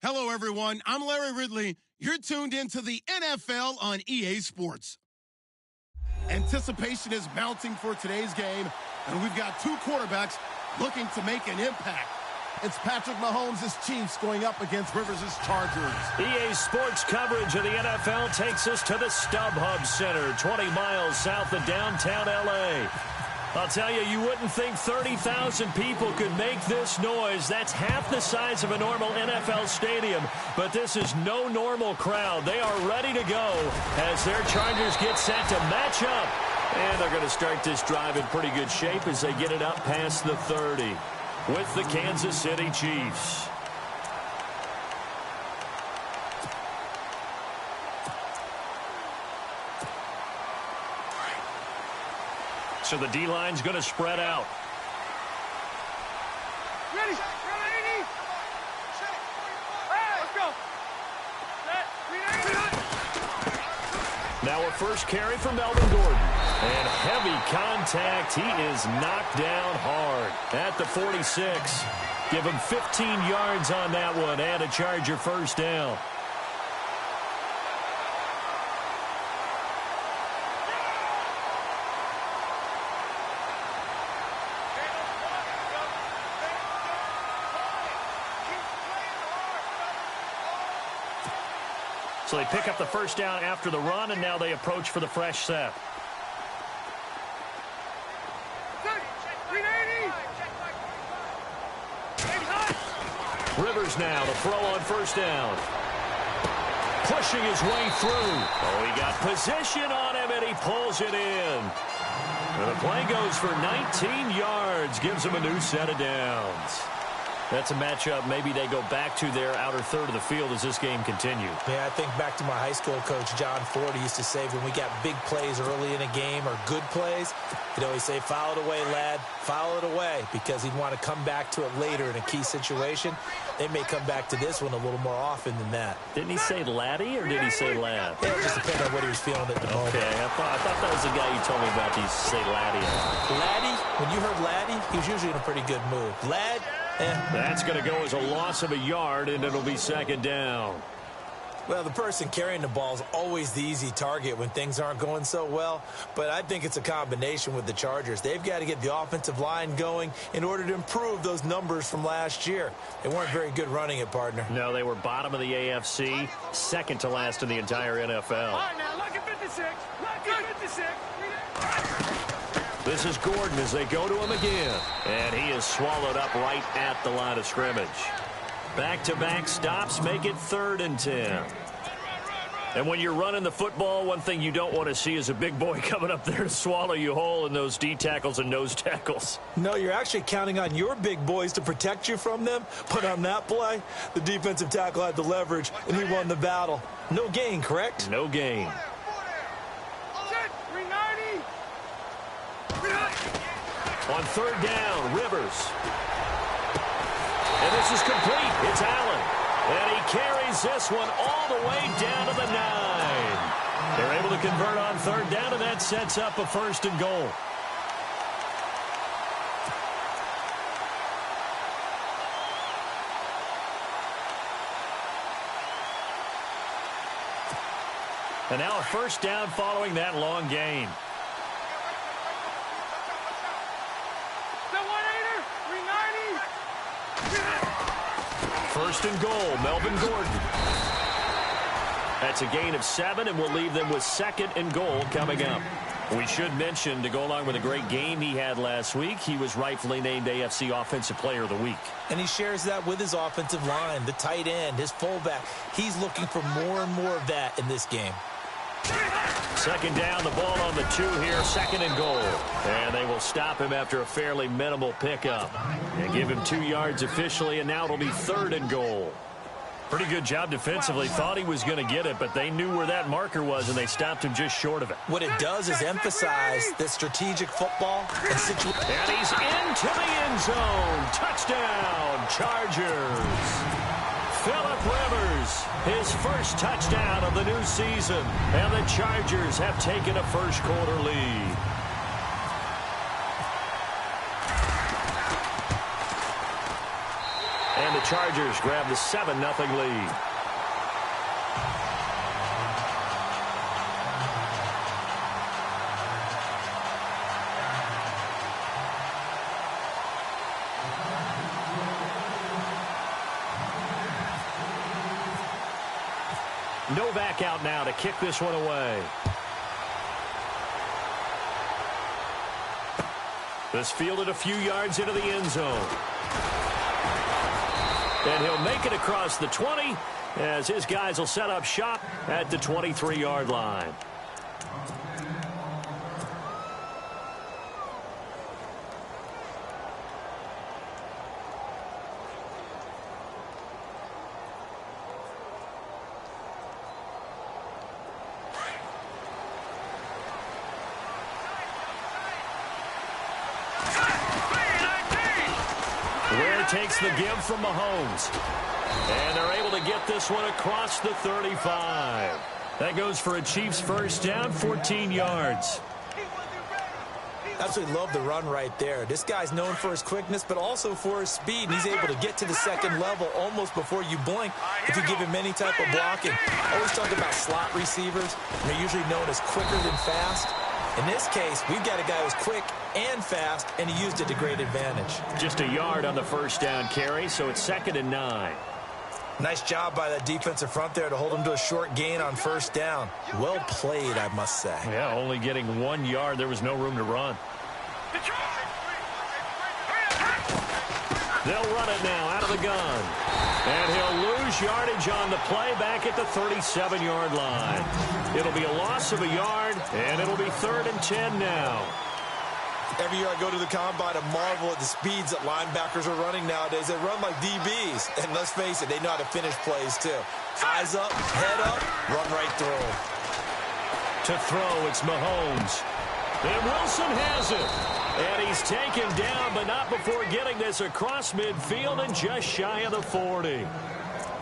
Hello, everyone. I'm Larry Ridley. You're tuned into the NFL on EA Sports. Anticipation is mounting for today's game, and we've got two quarterbacks looking to make an impact. It's Patrick Mahomes' Chiefs going up against Rivers' Chargers. EA Sports coverage of the NFL takes us to the StubHub Center, 20 miles south of downtown L.A. I'll tell you, you wouldn't think 30,000 people could make this noise. That's half the size of a normal NFL stadium, but this is no normal crowd. They are ready to go as their Chargers get set to match up. And they're going to start this drive in pretty good shape as they get it up past the 30 with the Kansas City Chiefs. So the D-line's going to spread out. Ready. Ready. Let's go. Now a first carry for Melvin Gordon. And heavy contact. He is knocked down hard at the 46. Give him 15 yards on that one and a Charger first down. So they pick up the first down after the run, and now they approach for the fresh set. Rivers now to throw on first down. Pushing his way through. Oh, he got position on him, and he pulls it in. And the play goes for 19 yards. Gives him a new set of downs. That's a matchup maybe they go back to their outer third of the field as this game continues. Yeah, I think back to my high school coach, John Ford. He used to say when we got big plays early in a game or good plays, he'd always say, foul it away, lad, foul it away, because he'd want to come back to it later in a key situation. They may come back to this one a little more often than that. Didn't he say laddie or did he say lad? Yeah, it just depends on what he was feeling at the moment. Okay, I thought that was the guy you told me about. He used to say laddie. Laddie? When you heard laddie, he was usually in a pretty good mood. Lad? That's going to go as a loss of a yard, and it'll be second down. Well, the person carrying the ball is always the easy target when things aren't going so well, but I think it's a combination with the Chargers. They've got to get the offensive line going in order to improve those numbers from last year. They weren't very good running it, partner. No, they were bottom of the AFC, second to last in the entire NFL. All right, now, look at 56. Look at 56. This is Gordon as they go to him again. And he is swallowed up right at the line of scrimmage. Back-to-back stops make it 3rd and 10. And when you're running the football, one thing you don't want to see is a big boy coming up there to swallow you whole in those D tackles and nose tackles. No, you're actually counting on your big boys to protect you from them. But on that play, the defensive tackle had the leverage, and he won the battle. No gain, correct? No gain. On 3rd down, Rivers. And this is complete. It's Allen. And he carries this one all the way down to the 9. They're able to convert on 3rd down, and that sets up a 1st and goal. And now a 1st down following that long gain. First and goal, Melvin Gordon. That's a gain of 7, and we'll leave them with 2nd and goal coming up. We should mention, to go along with a great game he had last week, he was rightfully named AFC Offensive Player of the Week. And he shares that with his offensive line, the tight end, his fullback. He's looking for more and more of that in this game. 2nd down, the ball on the 2 here, 2nd and goal. And they will stop him after a fairly minimal pickup. And give him 2 yards officially, and now it'll be 3rd and goal. Pretty good job defensively. Thought he was going to get it, but they knew where that marker was, and they stopped him just short of it. What it does is emphasize that strategic football and situation. And he's into the end zone. Touchdown, Chargers. Phillip Rivers, his first touchdown of the new season. And the Chargers have taken a first-quarter lead. And the Chargers grab the 7-0 lead. Novak out now to kick this one away. This fielded a few yards into the end zone. And he'll make it across the 20 as his guys will set up shop at the 23-yard line. Takes the give from Mahomes. And they're able to get this one across the 35. That goes for a Chiefs first down, 14 yards. Absolutely love the run right there. This guy's known for his quickness, but also for his speed. And he's able to get to the second level almost before you blink if you give him any type of blocking. Always talk about slot receivers. They're usually known as quicker than fast. In this case, we've got a guy who's quick and fast, and he used it to great advantage. Just a yard on the first down carry, so it's 2nd and 9. Nice job by that defensive front there to hold him to a short gain on first down. Well played, I must say. Yeah, only getting 1 yard. There was no room to run. They'll run it now out of the gun. And he'll lose yardage on the play back at the 37-yard line. It'll be a loss of a yard, and it'll be 3rd and 10 now. Every year I go to the combine, I marvel at the speeds that linebackers are running nowadays. They run like DBs. And let's face it, they know how to finish plays too. Eyes up, head up, run right through them. To throw, it's Mahomes. And Wilson has it. And he's taken down, but not before getting this across midfield and just shy of the 40.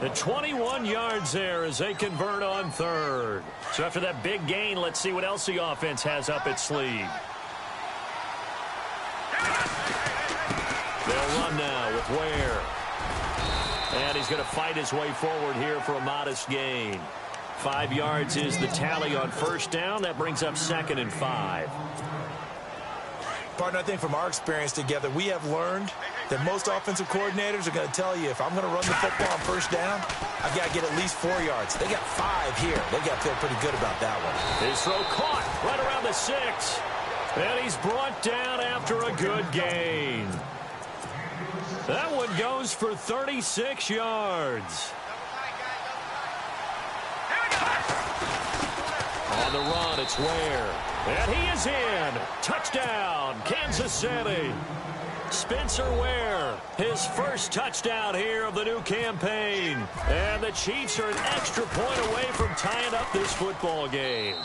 The 21 yards there as they convert on 3rd. So after that big gain, let's see what else the offense has up its sleeve. They'll run now with Ware. And he's going to fight his way forward here for a modest gain. 5 yards is the tally on first down. That brings up 2nd and 5. Partner, I think from our experience together, we have learned that most offensive coordinators are going to tell you, if I'm going to run the football on first down, I've got to get at least 4 yards. They got 5 here. They got to feel pretty good about that one. His throw caught right around the 6. And he's brought down after a good gain. That one goes for 36 yards. On the run, it's Ware. And he is in. Touchdown, Kansas City. Spencer Ware, his first touchdown here of the new campaign. And the Chiefs are an extra point away from tying up this football game.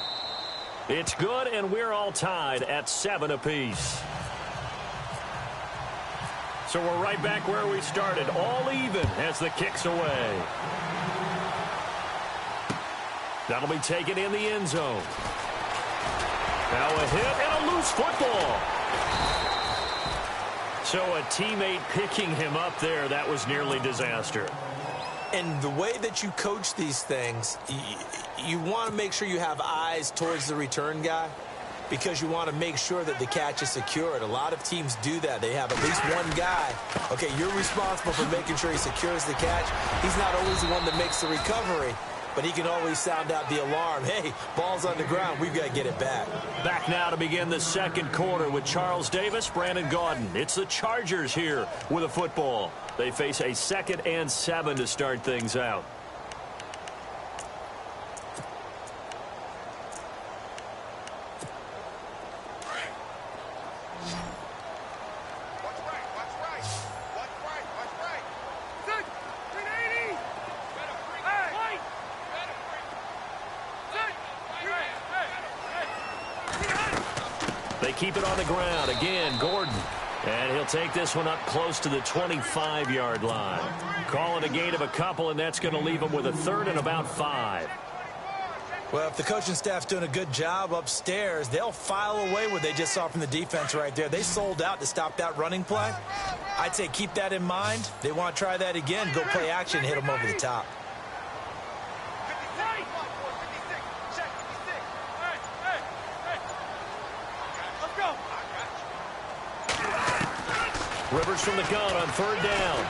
It's good, and we're all tied at 7 apiece. So we're right back where we started, all even as the kick's away. That'll be taken in the end zone. Now a hit and a loose football. So a teammate picking him up there, that was nearly disaster. And the way that you coach these things, you want to make sure you have eyes towards the return guy because you want to make sure that the catch is secured. A lot of teams do that. They have at least one guy. Okay, you're responsible for making sure he secures the catch. He's not always the one that makes the recovery, but he can always sound out the alarm. Hey, ball's on the ground. We've got to get it back. Back now to begin the second quarter with Charles Davis, Brandon Gaudin. It's the Chargers here with a football. They face a 2nd and 7 to start things out. They keep it on the ground. Again, Gordon. And he'll take this one up close to the 25-yard line. Calling a gain of a couple, and that's going to leave him with a 3rd and about 5. Well, if the coaching staff's doing a good job upstairs, they'll file away what they just saw from the defense right there. They sold out to stop that running play. I'd say keep that in mind. They want to try that again, go play action, hit them over the top. Rivers from the gun on 3rd down.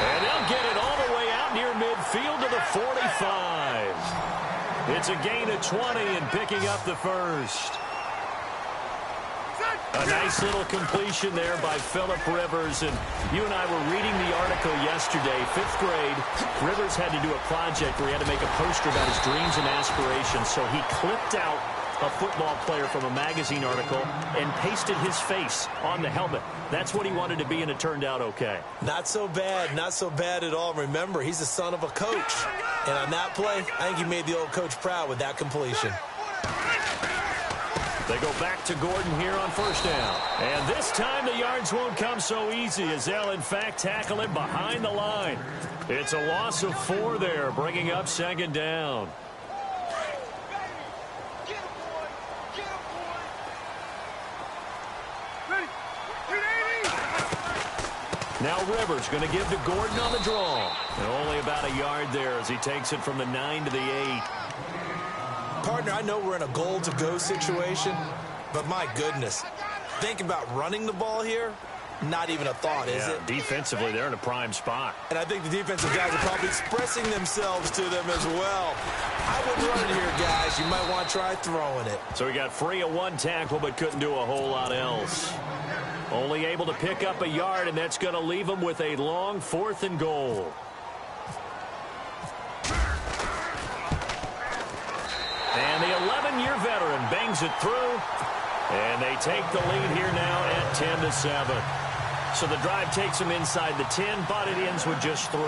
And they'll get it all the way out near midfield to the 45. It's a gain of 20 and picking up the first. A nice little completion there by Phillip Rivers. And you and I were reading the article yesterday, 5th grade. Rivers had to do a project where he had to make a poster about his dreams and aspirations. So he clipped out a football player from a magazine article and pasted his face on the helmet. That's what he wanted to be, and it turned out okay. Not so bad. Not so bad at all. Remember, he's the son of a coach. And on that play, I think he made the old coach proud with that completion. They go back to Gordon here on 1st down. And this time the yards won't come so easy as they'll, in fact, tackle it behind the line. It's a loss of 4 there, bringing up 2nd down. Now Rivers going to give to Gordon on the draw. And only about a yard there as he takes it from the 9 to the 8. Partner, I know we're in a goal-to-go situation, but my goodness, think about running the ball here. Not even a thought, is it? Defensively, they're in a prime spot. And I think the defensive guys are probably expressing themselves to them as well. I wouldn't run it here, guys. You might want to try throwing it. So he got free of 1 tackle but couldn't do a whole lot else. Only able to pick up a yard, and that's going to leave him with a long 4th and goal. And the 11-year veteran bangs it through. And they take the lead here now at 10-7. So the drive takes them inside the 10, but it ends with just 3.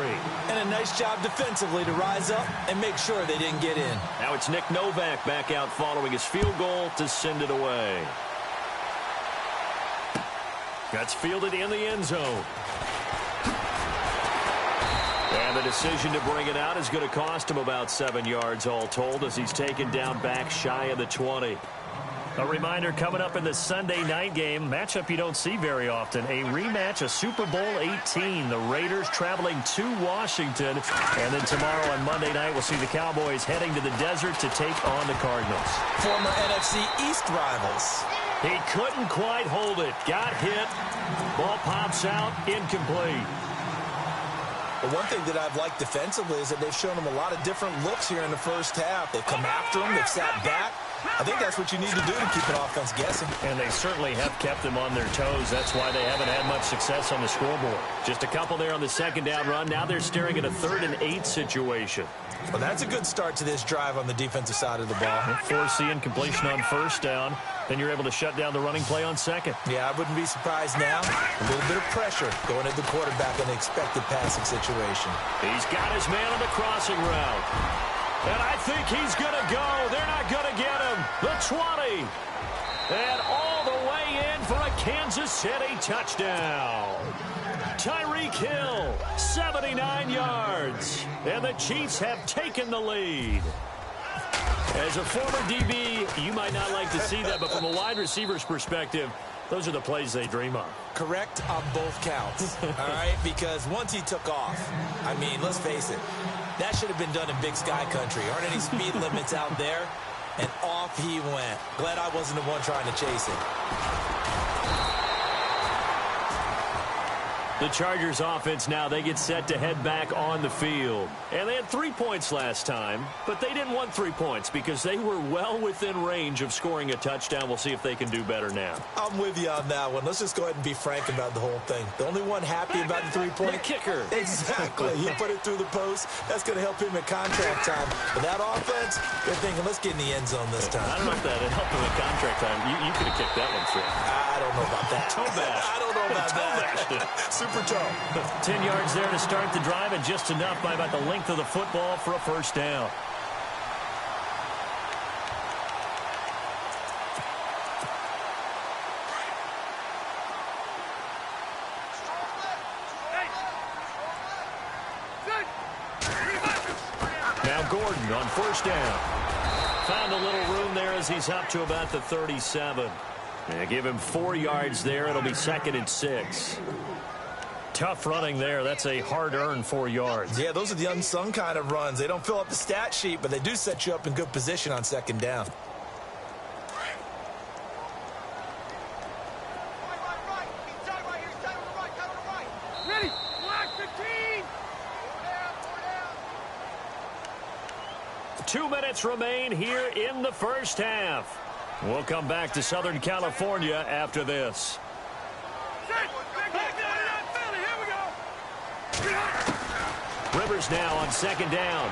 And a nice job defensively to rise up and make sure they didn't get in. Now it's Nick Novak back out following his field goal to send it away. That's fielded in the end zone. And the decision to bring it out is going to cost him about 7 yards all told as he's taken down back shy of the 20. A reminder coming up in the Sunday night game, matchup you don't see very often, a rematch of Super Bowl 18. The Raiders traveling to Washington. And then tomorrow on Monday night, we'll see the Cowboys heading to the desert to take on the Cardinals. Former NFC East rivals. He couldn't quite hold it. Got hit. Ball pops out. Incomplete. But one thing that I've liked defensively is that they've shown him a lot of different looks here in the first half. They've come after him. They've sat back. I think that's what you need to do to keep an offense guessing. And they certainly have kept them on their toes. That's why they haven't had much success on the scoreboard. Just a couple there on the 2nd down run. Now they're staring at a 3rd and 8 situation. Well, that's a good start to this drive on the defensive side of the ball. Forcing completion on 1st down. Then you're able to shut down the running play on 2nd. Yeah, I wouldn't be surprised now. A little bit of pressure going at the quarterback in the expected passing situation. He's got his man on the crossing route. And I think he's going to go. They're not going to get him. The 20. And all the way in for a Kansas City touchdown. Tyreek Hill, 79 yards. And the Chiefs have taken the lead. As a former DB, you might not like to see that, but from a wide receiver's perspective, those are the plays they dream of. Correct on both counts, all right? Because once he took off, I mean, let's face it, that should have been done in Big Sky Country. Aren't any speed limits out there? And off he went. Glad I wasn't the one trying to chase it. The Chargers offense now, they get set to head back on the field. And they had 3 points last time, but they didn't want 3 points because they were well within range of scoring a touchdown. We'll see if they can do better now. I'm with you on that one. Let's just go ahead and be frank about the whole thing. The only one happy about the 3-point? The kicker. Exactly. He put it through the post. That's going to help him at contract time. But that offense, they're thinking, let's get in the end zone this time. I don't know if that would help him at contract time. You could have kicked that one through. I don't know about that. Toe bash. I don't know about that. Super toe. 10 yards there to start the drive, and just enough by about the length of the football for a 1st down. Now Gordon on first down. Found a little room there as he's up to about the 37. And give him 4 yards there. It'll be 2nd and 6. Tough running there. That's a hard-earned 4 yards. Yeah, those are the unsung kind of runs. They don't fill up the stat sheet, but they do set you up in good position on 2nd down. Ready. Black 15. 2 minutes remain here in the first half. We'll come back to Southern California after this. Rivers now on 2nd down.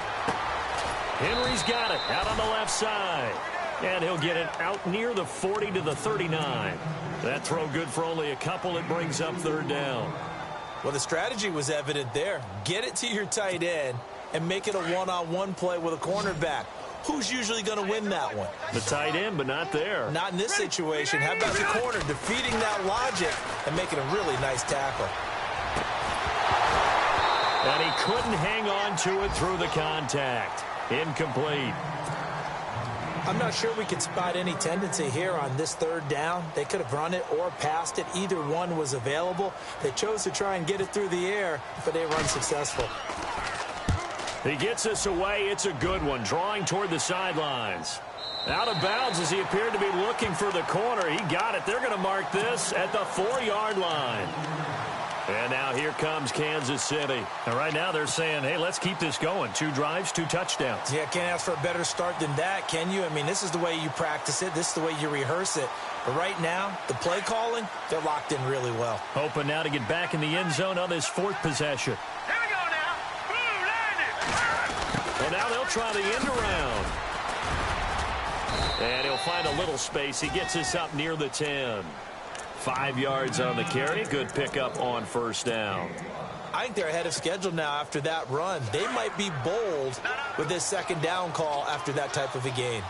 Henry's got it out on the left side. And he'll get it out near the 40 to the 39. That throw good for only a couple. It brings up 3rd down. Well, the strategy was evident there. Get it to your tight end and make it a one-on-one play with a cornerback. Who's usually going to win that one? The tight end, but not there. Not in this situation. How about the corner defeating that logic and making a really nice tackle? And he couldn't hang on to it through the contact. Incomplete. I'm not sure we could spot any tendency here on this 3rd down. They could have run it or passed it. Either one was available. They chose to try and get it through the air, but they were unsuccessful. He gets this away. It's a good one. Drawing toward the sidelines. Out of bounds as he appeared to be looking for the corner. He got it. They're going to mark this at the 4-yard line. And now here comes Kansas City. And right now they're saying, hey, let's keep this going. 2 drives, 2 touchdowns. Yeah, can't ask for a better start than that, can you? I mean, this is the way you practice it. This is the way you rehearse it. But right now, the play calling, they're locked in really well. Hoping now to get back in the end zone on this 4th possession. Here we go now. Boom, landed. Well, now they'll try the end around. And he'll find a little space. He gets us up near the 10. 5 yards on the carry. Good pickup on 1st down. I think they're ahead of schedule now after that run. They might be bold with this 2nd down call after that type of a gain.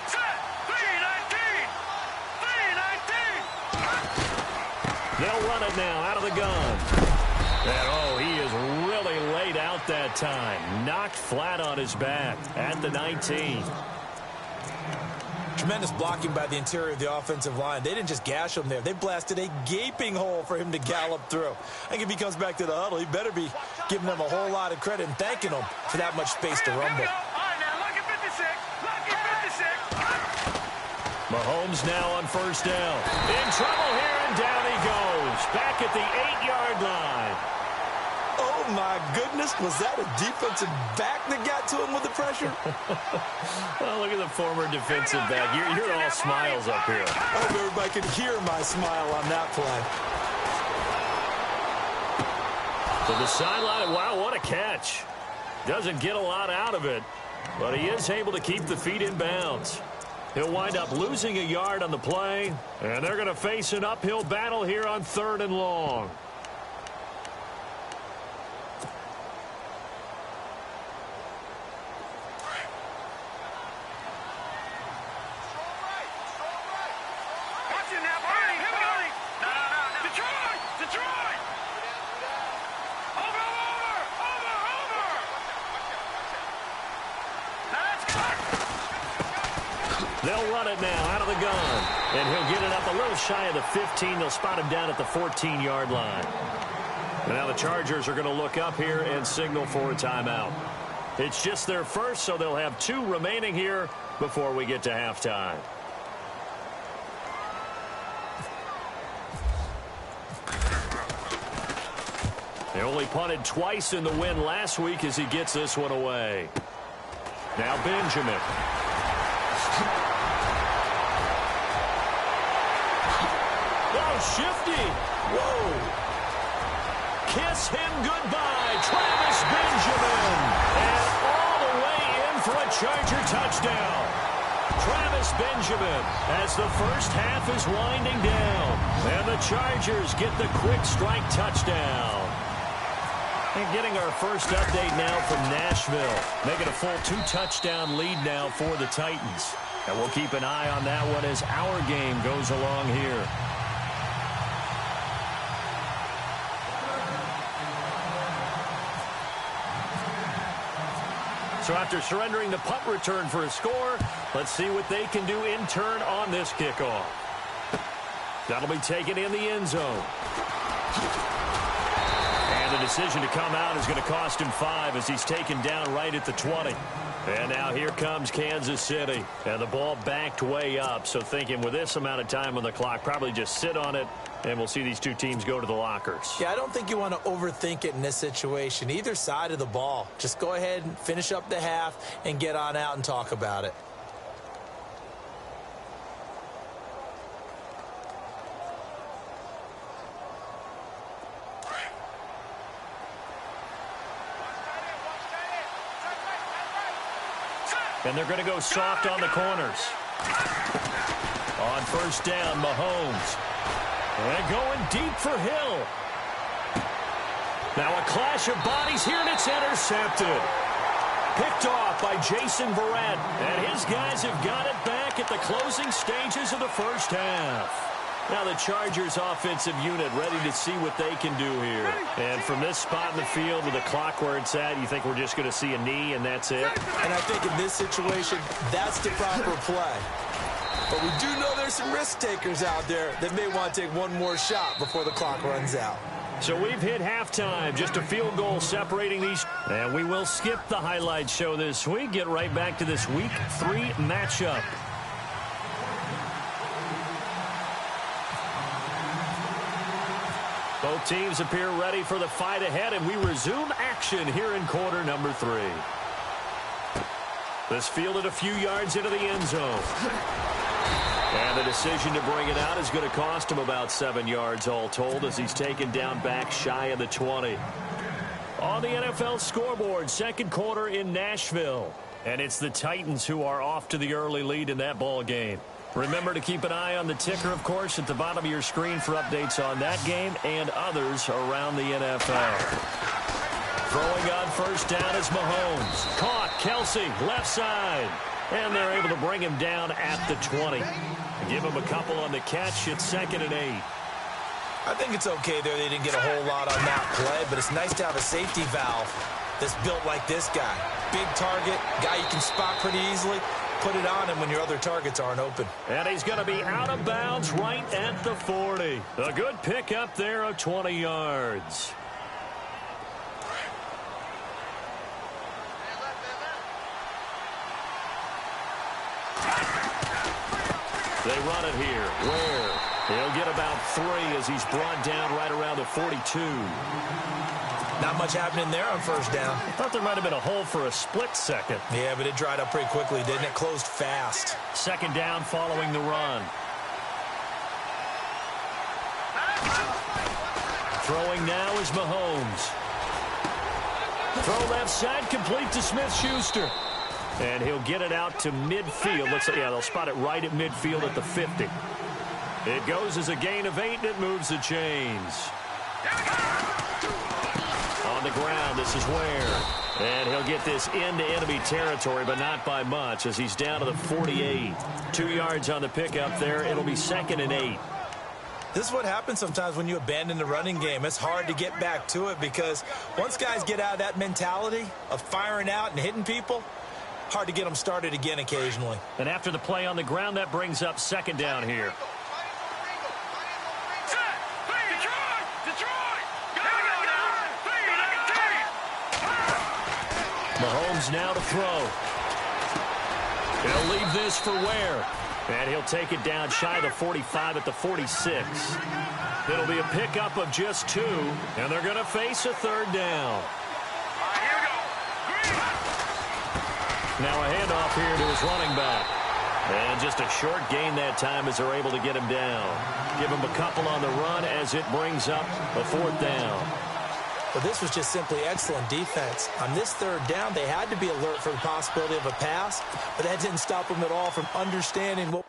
Set. 319. 319. They'll run it now out of the gun. And, oh, he is really laid out that time. Knocked flat on his back at the 19. Tremendous blocking by the interior of the offensive line. They didn't just gash him there. They blasted a gaping hole for him to gallop through. I think if he comes back to the huddle, he better be giving them a whole lot of credit and thanking them for that much space to rumble. All right, now, lucky 56. Lucky 56. Mahomes now on 1st down. In trouble here, and down he goes. Back at the 8-yard line. Oh, my goodness. Was that a defensive back that got to him with the pressure? Well, look at the former defensive back. You're all smiles up here. I hope everybody could hear my smile on that play. To the sideline. Wow, what a catch. Doesn't get a lot out of it, but he is able to keep the feet in bounds. He'll wind up losing a yard on the play, and they're going to face an uphill battle here on 3rd and long. They'll run it now out of the gun. And he'll get it up a little shy of the 15. They'll spot him down at the 14-yard line. And now the Chargers are going to look up here and signal for a timeout. It's just their first, so they'll have 2 remaining here before we get to halftime. They only punted twice in the win last week as he gets this one away. Now Benjamin. Shifty. Whoa. Kiss him goodbye, Travis Benjamin. And all the way in for a Charger touchdown. Travis Benjamin as the first half is winding down. And the Chargers get the quick strike touchdown. And getting our first update now from Nashville. Making a full 2-touchdown lead now for the Titans. And we'll keep an eye on that one as our game goes along here. So after surrendering the punt return for a score, let's see what they can do in turn on this kickoff. That'll be taken in the end zone. And the decision to come out is going to cost him 5 as he's taken down right at the 20. And now here comes Kansas City. And the ball backed way up. So thinking with this amount of time on the clock, probably just sit on it, and we'll see these two teams go to the lockers. Yeah, I don't think you want to overthink it in this situation. Either side of the ball. Just go ahead and finish up the half and get on out and talk about it. And they're going to go soft on the corners. On first down, Mahomes. And going deep for Hill. Now a clash of bodies here, and it's intercepted. Picked off by Jason Verrett. And his guys have got it back at the closing stages of the first half. Now the Chargers offensive unit ready to see what they can do here. And from this spot in the field with the clock where it's at, you think we're just going to see a knee and that's it? And I think in this situation, that's the proper play. But we do know there's some risk takers out there that may want to take one more shot before the clock runs out. So we've hit halftime, just a field goal separating these. And we will skip the highlight show this week, get right back to this Week 3 matchup. Both teams appear ready for the fight ahead, and we resume action here in quarter number 3. This fielded a few yards into the end zone. And the decision to bring it out is going to cost him about 7 yards all told as he's taken down back shy of the 20. On the NFL scoreboard, second quarter in Nashville. And it's the Titans who are off to the early lead in that ball game. Remember to keep an eye on the ticker, of course, at the bottom of your screen for updates on that game and others around the NFL. Throwing on first down is Mahomes. Caught, Kelsey, left side. And they're able to bring him down at the 20. Give him a couple on the catch. It's 2nd and 8. I think it's okay there. They didn't get a whole lot on that play, but it's nice to have a safety valve that's built like this guy. Big target, guy you can spot pretty easily. Put it on him when your other targets aren't open. And he's going to be out of bounds right at the 40. A good pick up there of 20 yards. They run it here. Where? He'll get about 3 as he's brought down right around the 42. Not much happening there on first down. I thought there might have been a hole for a split second. Yeah, but it dried up pretty quickly, didn't it? Closed fast. 2nd down following the run. Throwing now is Mahomes. Throw left side, complete to Smith-Schuster. And he'll get it out to midfield. Looks like, yeah, they'll spot it right at midfield at the 50. It goes as a gain of 8, and it moves the chains. On the ground, this is Ware. And he'll get this into enemy territory, but not by much as he's down to the 48. 2 yards on the pickup there. It'll be 2nd and 8. This is what happens sometimes when you abandon the running game. It's hard to get back to it because once guys get out of that mentality of firing out and hitting people, hard to get them started again occasionally. And after the play on the ground, that brings up 2nd down here. Mahomes now to throw. He'll leave this for Ware. And he'll take it down shy of the 45 at the 46. It'll be a pickup of just 2, and they're going to face a 3rd down. Now a handoff here to his running back. And just a short gain that time as they're able to get him down. Give him a couple on the run as it brings up a 4th down. But this was just simply excellent defense. On this 3rd down, they had to be alert for the possibility of a pass, but that didn't stop them at all from understanding what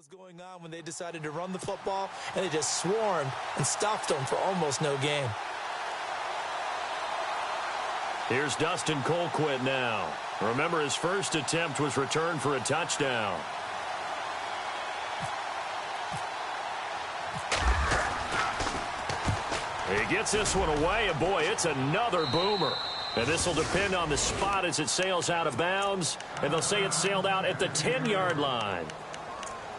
was going on when they decided to run the football, and they just swarmed and stopped them for almost no gain. Here's Dustin Colquitt now. Remember, his first attempt was returned for a touchdown. He gets this one away, and boy, it's another boomer. And this will depend on the spot as it sails out of bounds, and they'll say it sailed out at the 10-yard line.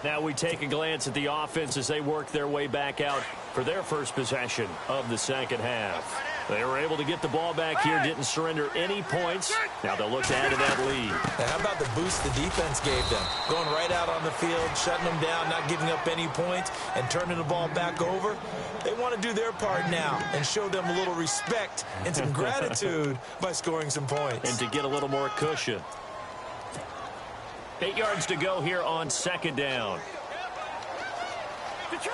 Now we take a glance at the offense as they work their way back out for their first possession of the second half. They were able to get the ball back here, didn't surrender any points. Now they'll look to add to that lead. Now how about the boost the defense gave them? Going right out on the field, shutting them down, not giving up any points, and turning the ball back over. They want to do their part now and show them a little respect and some gratitude by scoring some points. And to get a little more cushion. 8 yards to go here on second down. Detroit!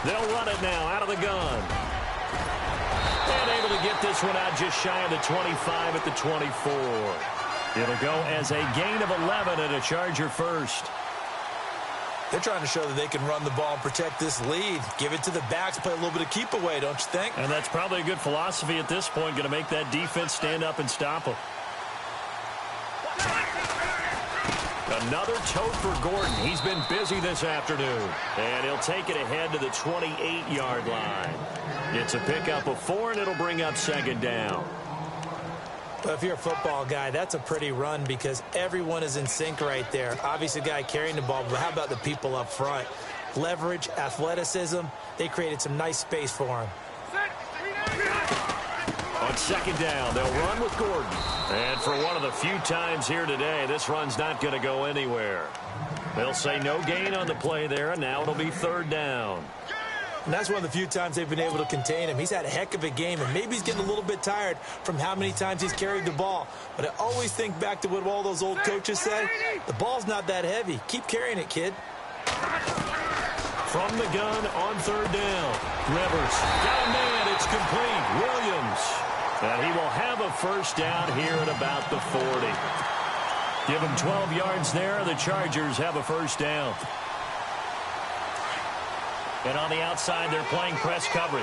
They'll run it now out of the gun. And able to get this one out just shy of the 25 at the 24. It'll go as a gain of 11 and a Charger first. They're trying to show that they can run the ball and protect this lead. Give it to the backs, play a little bit of keep away, don't you think? And that's probably a good philosophy at this point, going to make that defense stand up and stop them. Another tote for Gordon. He's been busy this afternoon. And he'll take it ahead to the 28-yard line. It's a pickup of 4, and it'll bring up second down. Well, if you're a football guy, that's a pretty run because everyone is in sync right there. Obviously, the guy carrying the ball, but how about the people up front? Leverage, athleticism, they created some nice space for him. On second down, they'll run with Gordon. And for one of the few times here today, this run's not going to go anywhere. They'll say no gain on the play there, and now it'll be third down. And that's one of the few times they've been able to contain him. He's had a heck of a game, and maybe he's getting a little bit tired from how many times he's carried the ball. But I always think back to what all those old coaches say. The ball's not that heavy. Keep carrying it, kid. From the gun on third down. Rivers got a man. It's complete. Williams. And he will have a first down here at about the 40. Give him 12 yards there. The Chargers have a first down. And on the outside, they're playing press coverage.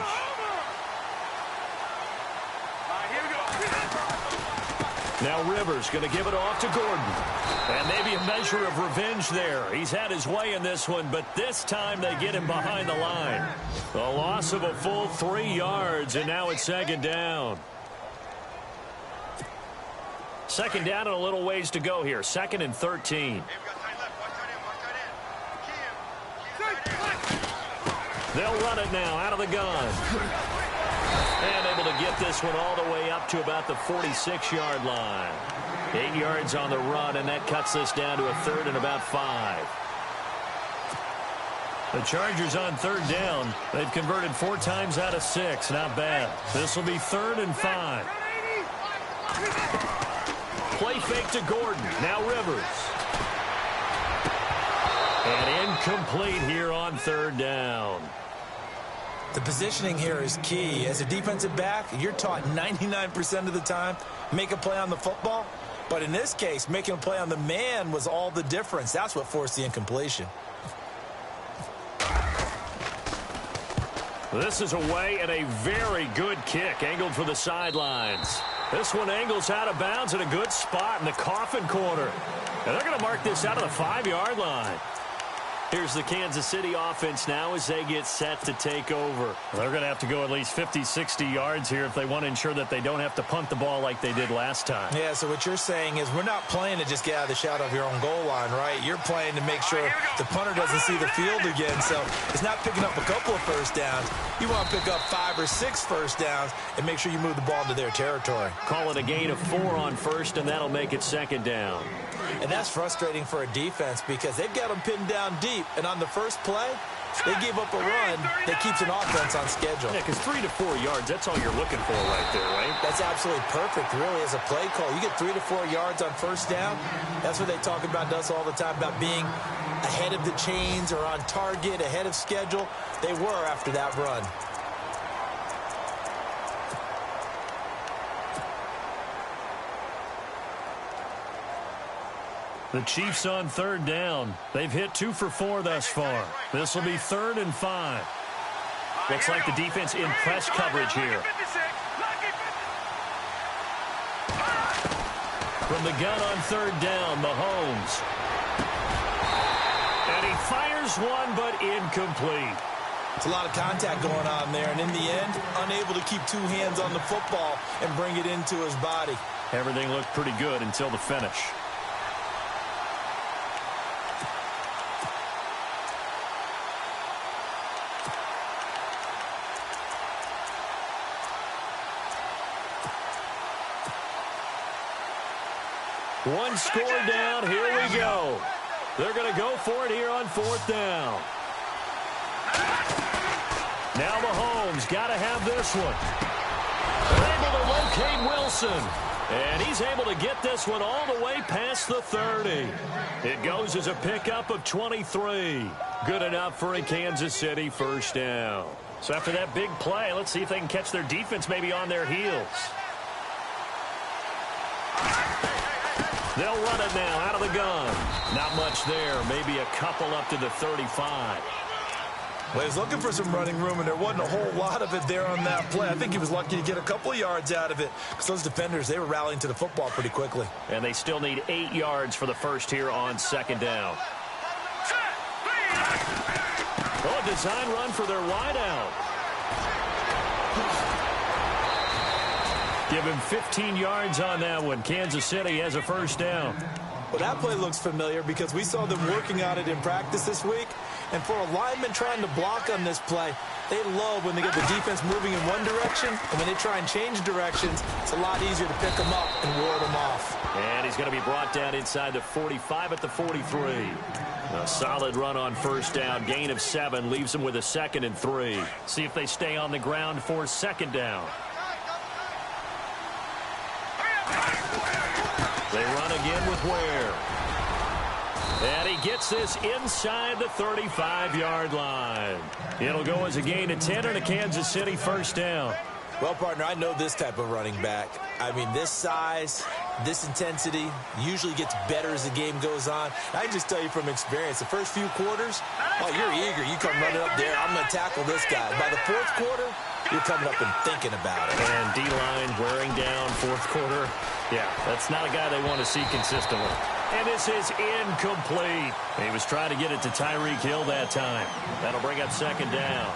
Now Rivers going to give it off to Gordon. And maybe a measure of revenge there. He's had his way in this one, but this time they get him behind the line. A loss of a full 3 yards, and now it's second down. Second down and a little ways to go here. 2nd and 13. They'll run it now out of the gun. And able to get this one all the way up to about the 46-yard line. 8 yards on the run, and that cuts this down to a 3rd and about 5. The Chargers on third down. They've converted 4 times out of 6. Not bad. This will be 3rd and 5. Play fake to Gordon. Now Rivers. And incomplete here on third down. The positioning here is key. As a defensive back, you're taught 99% of the time, make a play on the football. But in this case, making a play on the man was all the difference. That's what forced the incompletion. This is away and a very good kick angled for the sidelines. This one angles out of bounds in a good spot in the coffin corner. And they're going to mark this out of the 5-yard line. Here's the Kansas City offense now as they get set to take over. They're going to have to go at least 50, 60 yards here if they want to ensure that they don't have to punt the ball like they did last time. Yeah, so what you're saying is we're not playing to just get out of the shadow of your own goal line, right? You're playing to make sure the punter doesn't see the field again. So it's not picking up a couple of first downs. You want to pick up 5 or 6 first downs and make sure you move the ball into their territory. Call it a gain of 4 on first, and that'll make it second down. And that's frustrating for a defense because they've got them pinned down deep. And on the first play, they gave up a run that keeps an offense on schedule. Yeah, because 3 to 4 yards, that's all you're looking for right there, right? That's absolutely perfect, really, as a play call. You get 3 to 4 yards on first down. That's what they talk about us all the time, about being ahead of the chains or on target, ahead of schedule. They were after that run. The Chiefs on third down. They've hit 2 for 4 thus far. This will be 3rd and 5. Looks like the defense in press coverage here. From the gun on third down, Mahomes. And he fires one, but incomplete. It's a lot of contact going on there, and in the end, unable to keep 2 hands on the football and bring it into his body. Everything looked pretty good until the finish. One score down. Here we go. They're going to go for it here on 4th down. Now Mahomes got to have this one. They're able to locate Wilson. And he's able to get this one all the way past the 30. It goes as a pickup of 23. Good enough for a Kansas City first down. So after that big play, let's see if they can catch their defense maybe on their heels. They'll run it now out of the gun. Not much there. Maybe a couple up to the 35. Well, he was looking for some running room, and there wasn't a whole lot of it there on that play. I think he was lucky to get a couple of yards out of it because those defenders, they were rallying to the football pretty quickly. And they still need 8 yards for the first here on 2nd down. Oh, a design run for their wideout. Give him 15 yards on that one. Kansas City has a first down. Well, that play looks familiar because we saw them working on it in practice this week. And for a lineman trying to block on this play, they love when they get the defense moving in one direction. And when they try and change directions, it's a lot easier to pick them up and ward them off. And he's going to be brought down inside the 45 at the 43. A solid run on first down. Gain of 7 leaves them with a 2nd and 3. See if they stay on the ground for 2nd down. They run again with Ware. And he gets this inside the 35-yard line. It'll go as a gain of 10 and a Kansas City first down. Well, partner, I know this type of running back. I mean, this size, this intensity usually gets better as the game goes on. I can just tell you from experience, the first few quarters, oh, you're eager. You come running up there. I'm going to tackle this guy. By the 4th quarter, you're coming up and thinking about it. And D-line wearing down 4th quarter. Yeah, that's not a guy they want to see consistently. And this is incomplete. He was trying to get it to Tyreek Hill that time. That'll bring up 2nd down.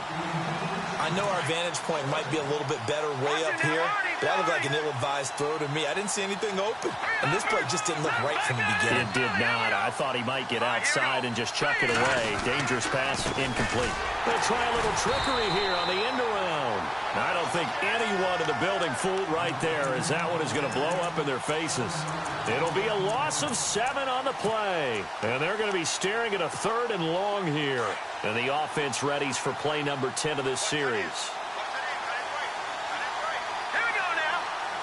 I know our vantage point might be a little bit better way up here, but that looked like an ill-advised throw to me. I didn't see anything open, and this play just didn't look right from the beginning. It did not. I thought he might get outside and just chuck it away. Dangerous pass, incomplete. They'll try a little trickery here on the end around. I don't think anyone in the building fooled right there, as that one is going to blow up in their faces. It'll be a loss of 7 on the play, and they're going to be staring at a 3rd and long here. And the offense readies for play number 10 of this series.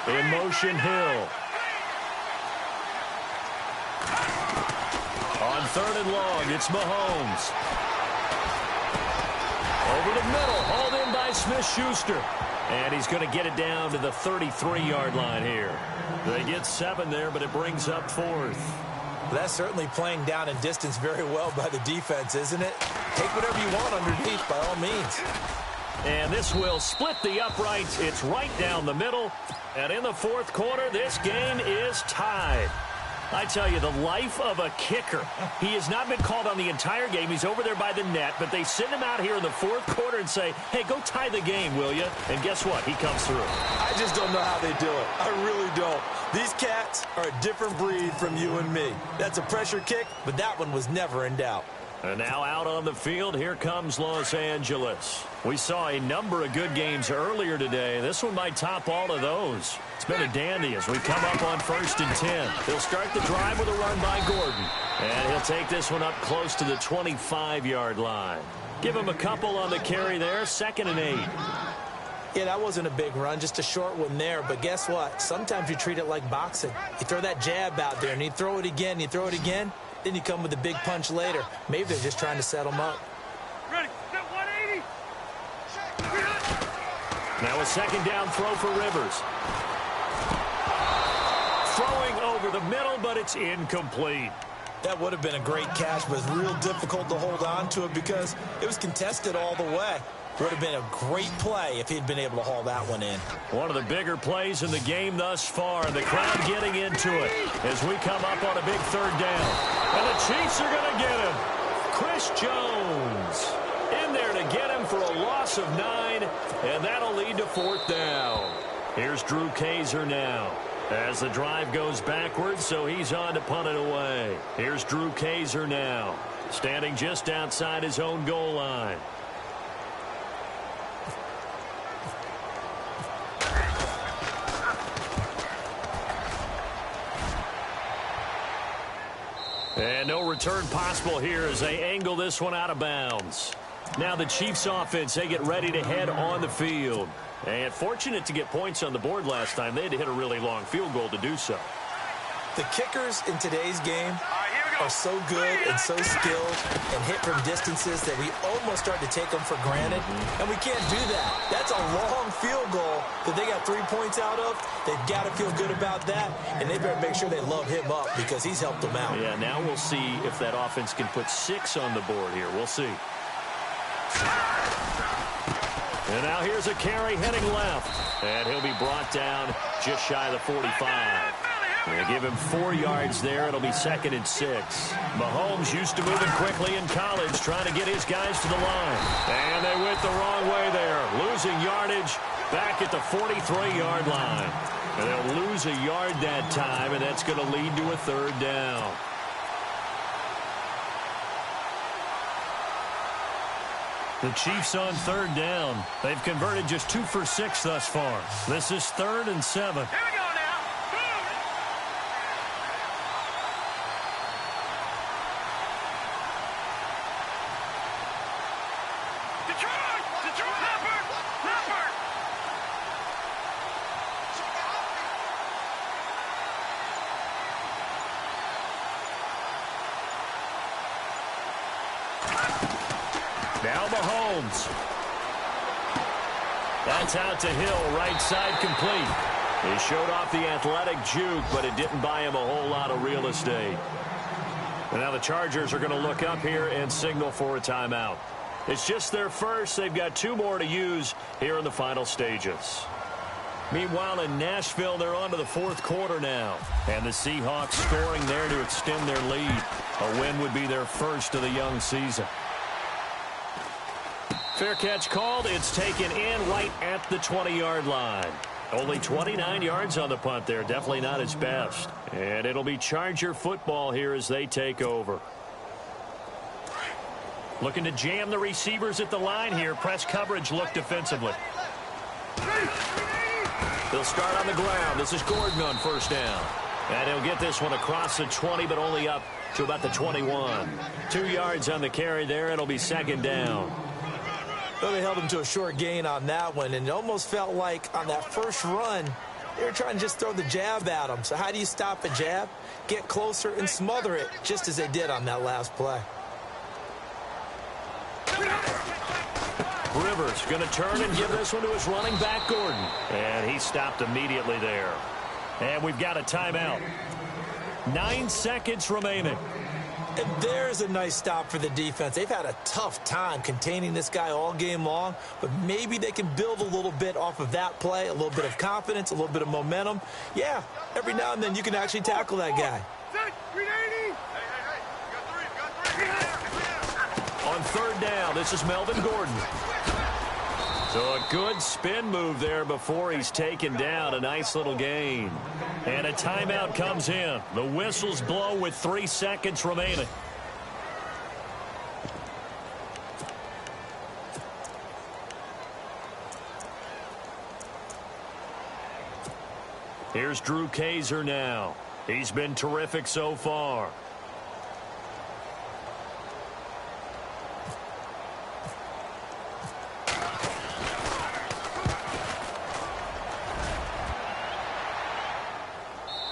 In motion, Hill. On 3rd and long, it's Mahomes. Over the middle, hauled in by Smith-Schuster. And he's going to get it down to the 33-yard line here. They get 7 there, but it brings up 4th. That's certainly playing down in distance very well by the defense, isn't it? Take whatever you want underneath, by all means. And this will split the uprights. It's right down the middle. And in the 4th quarter, this game is tied. I tell you, the life of a kicker. He has not been called on the entire game. He's over there by the net, but they send him out here in the 4th quarter and say, hey, go tie the game, will you? And guess what? He comes through. I just don't know how they do it. I really don't. These cats are a different breed from you and me. That's a pressure kick, but that one was never in doubt. And now out on the field, here comes Los Angeles. We saw a number of good games earlier today. This one might top all of those. It's been a dandy as we come up on 1st and 10. He'll start the drive with a run by Gordon. And he'll take this one up close to the 25-yard line. Give him a couple on the carry there, 2nd and 8. Yeah, that wasn't a big run, just a short one there. But guess what? Sometimes you treat it like boxing. You throw that jab out there, and you throw it again, and you throw it again. Then you come with a big punch later. Maybe they're just trying to set them up. Ready, set 180. Now a 2nd down throw for Rivers. Throwing over the middle, but it's incomplete. That would have been a great catch, but it's real difficult to hold on to it because it was contested all the way. Would have been a great play if he'd been able to haul that one in. One of the bigger plays in the game thus far. The crowd getting into it as we come up on a big third down. And the Chiefs are going to get him. Chris Jones in there to get him for a loss of 9, and that'll lead to 4th down. Here's Drew Kaiser now as the drive goes backwards, so he's on to punt it away. Here's Drew Kaiser now, standing just outside his own goal line. And no return possible here as they angle this one out of bounds. Now the Chiefs offense, they get ready to head on the field. And fortunate to get points on the board last time. They had to hit a really long field goal to do so. The kickers in today's game are so good and so skilled and hit from distances that we almost start to take them for granted. And we can't do that. That's a long field goal that they got 3 points out of. They've got to feel good about that, and they better make sure they love him up because he's helped them out. Yeah, now we'll see if that offense can put 6 on the board here. We'll see. And now here's a carry heading left. And he'll be brought down just shy of the 45. They give him 4 yards there. It'll be 2nd and 6. Mahomes used to moving quickly in college, trying to get his guys to the line. And they went the wrong way there, losing yardage back at the 43-yard line. And they'll lose a yard that time, and that's going to lead to a 3rd down. The Chiefs on 3rd down. They've converted just 2 for 6 thus far. This is 3rd and 7. Here we go now. Detroit! Detroit! Leopard! Leopard! Now Mahomes. That's out to Hill, right side complete. He showed off the athletic juke, but it didn't buy him a whole lot of real estate. And now the Chargers are going to look up here and signal for a timeout. It's just their first. They've got 2 more to use here in the final stages. Meanwhile, in Nashville, they're on to the 4th quarter now. And the Seahawks scoring there to extend their lead. A win would be their first of the young season. Fair catch called. It's taken in right at the 20-yard line. Only 29 yards on the punt there. Definitely not his best. And it'll be Charger football here as they take over. Looking to jam the receivers at the line here. Press coverage look defensively. They'll start on the ground. This is Gordon on 1st down. And he'll get this one across the 20, but only up to about the 21. 2 yards on the carry there. It'll be 2nd down. Well, they held him to a short gain on that one, and it almost felt like on that first run, they were trying to just throw the jab at him. So how do you stop a jab? Get closer and smother it, just as they did on that last play. Rivers going to turn and give this one to his running back, Gordon. And he stopped immediately there. And we've got a timeout. 9 seconds remaining. And there's a nice stop for the defense. They've had a tough time containing this guy all game long, but maybe they can build a little bit off of that play, a little bit of confidence, a little bit of momentum. Yeah, every now and then you can actually tackle that guy. On 3rd down, this is Melvin Gordon. So a good spin move there before he's taken down. A nice little gain. And a timeout comes in. The whistles blow with 3 seconds remaining. Here's Drew Kaiser now. He's been terrific so far.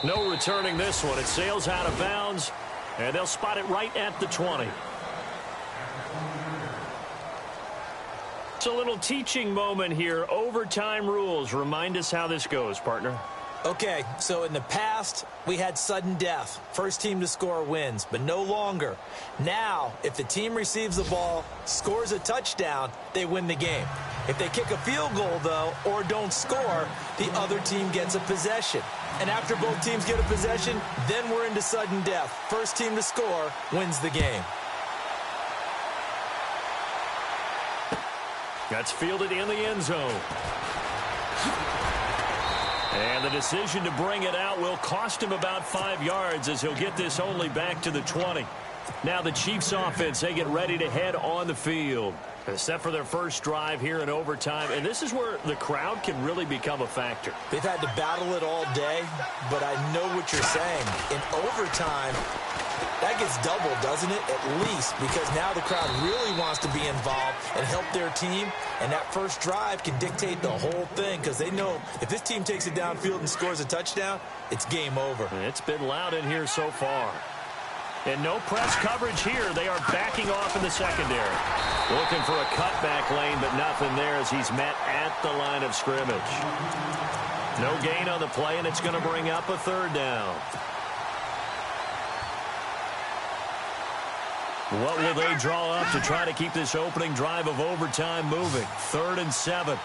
No returning this one. It sails out of bounds, and they'll spot it right at the 20. It's a little teaching moment here. Overtime rules. Remind us how this goes, partner. Okay, so in the past, we had sudden death. First team to score wins, but no longer. Now, if the team receives the ball, scores a touchdown, they win the game. If they kick a field goal, though, or don't score, the other team gets a possession. And after both teams get a possession, then we're into sudden death. First team to score wins the game. That's fielded in the end zone. And the decision to bring it out will cost him about 5 yards as he'll get this only back to the 20. Now the Chiefs offense, they get ready to head on the field. Set for their first drive here in overtime. And this is where the crowd can really become a factor. They've had to battle it all day, but I know what you're saying. In overtime, that gets doubled, doesn't it? At least, because now the crowd really wants to be involved and help their team. And that first drive can dictate the whole thing because they know if this team takes it downfield and scores a touchdown, it's game over. It's been loud in here so far. And no press coverage here. They are backing off in the secondary. Looking for a cutback lane, but nothing there as he's met at the line of scrimmage. No gain on the play, and it's going to bring up a third down. What will they draw up to try to keep this opening drive of overtime moving? 3rd and 7.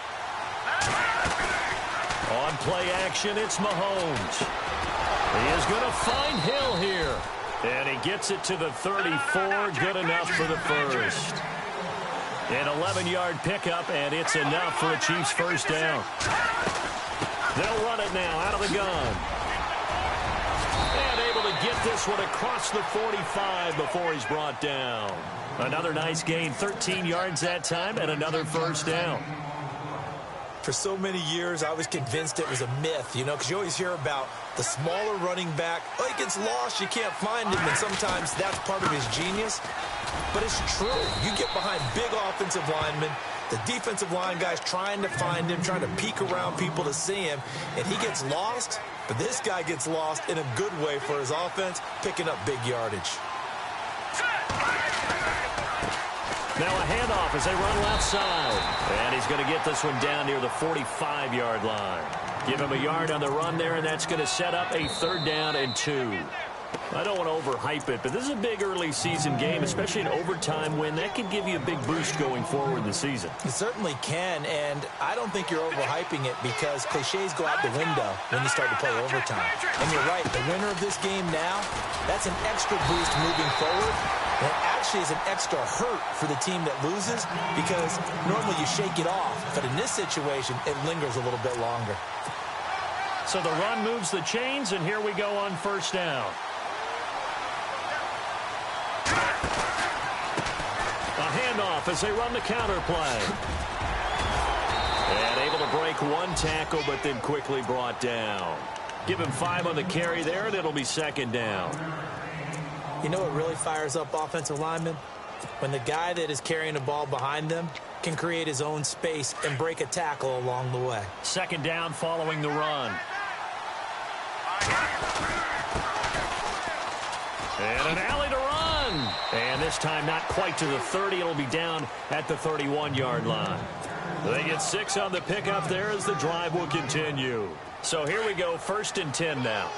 On play action, it's Mahomes. He is going to find Hill here. And he gets it to the 34. Good enough for the first. An 11-yard pickup, and it's enough for a Chiefs first down. They'll run it now out of the gun. And able to get this one across the 45 before he's brought down. Another nice gain, 13 yards that time, and another first down. For so many years, I was convinced it was a myth, because you always hear about the smaller running back. Oh, he gets lost, you can't find him, and sometimes that's part of his genius. But it's true. You get behind big offensive linemen, the defensive line guys trying to find him, trying to peek around people to see him, and he gets lost. But this guy gets lost in a good way for his offense, picking up big yardage. Now a handoff as they run left side. And he's going to get this one down near the 45-yard line. Give him a yard on the run there, and that's going to set up a 3rd down and 2. I don't want to overhype it, but this is a big early season game, especially an overtime win. That can give you a big boost going forward in the season. It certainly can, and I don't think you're overhyping it because cliches go out the window when you start to play overtime. And you're right, the winner of this game now, that's an extra boost moving forward. And it actually is an extra hurt for the team that loses because normally you shake it off. But in this situation, it lingers a little bit longer. So the run moves the chains, and here we go on first down. A handoff as they run the counter play. And able to break one tackle, but then quickly brought down. Give him 5 on the carry there, and it'll be 2nd down. You know what really fires up offensive linemen? When the guy that is carrying the ball behind them can create his own space and break a tackle along the way. 2nd down following the run. And an alley to run. And this time not quite to the 30. It'll be down at the 31-yard line. They get 6 on the pickup there as the drive will continue. So here we go, 1st and 10 now.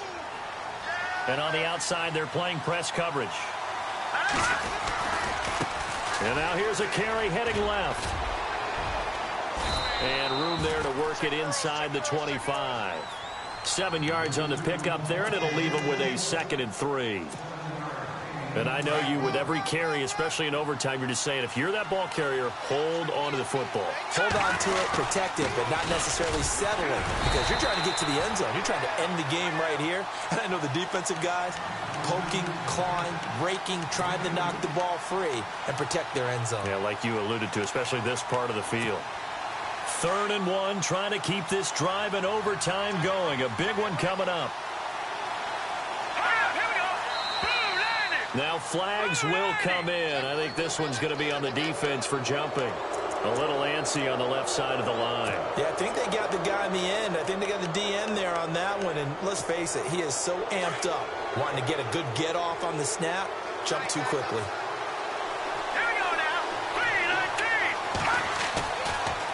And on the outside, they're playing press coverage. And now here's a carry heading left. And room there to work it inside the 25. 7 yards on the pickup there, and it'll leave them with a 2nd and 3. And I know you, with every carry, especially in overtime, you're just saying, if you're that ball carrier, hold on to the football. Hold on to it, protect it, but not necessarily settle it. Because you're trying to get to the end zone. You're trying to end the game right here. And I know the defensive guys, poking, clawing, raking, trying to knock the ball free and protect their end zone. Yeah, like you alluded to, especially this part of the field. 3rd and 1, trying to keep this drive in overtime going. A big one coming up. Now flags will come in. I think this one's going to be on the defense for jumping. A little antsy on the left side of the line. Yeah, I think they got the guy in the end. I think they got the DN there on that one. And let's face it, he is so amped up, wanting to get a good get off on the snap, jump too quickly. Here we go now.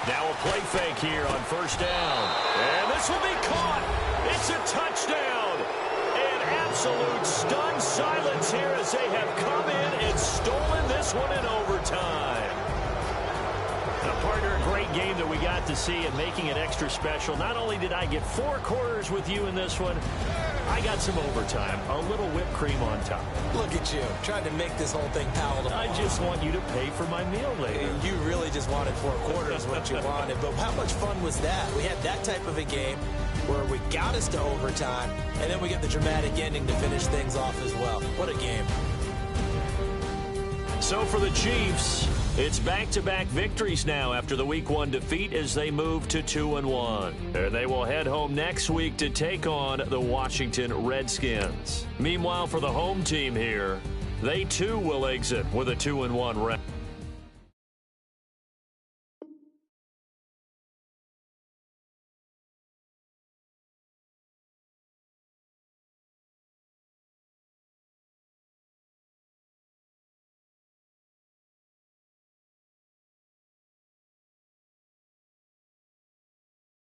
3-19. Now a play fake here on 1st down. And this will be caught That's a touchdown. An absolute stunned silence here as they have come in and stolen this one in overtime. Now, partner, a great game that we got to see and making it extra special. Not only did I get 4 quarters with you in this one, I got some overtime, a little whipped cream on top. Look at you, trying to make this whole thing palatable. I just want you to pay for my meal later. You really just wanted 4 quarters, what you wanted. But how much fun was that? We had that type of a game where we got us to overtime, and then we get the dramatic ending to finish things off as well. What a game. So for the Chiefs, it's back-to-back victories now after the Week 1 defeat as they move to 2-1. And they will head home next week to take on the Washington Redskins. Meanwhile, for the home team here, they too will exit with a 2-1 record.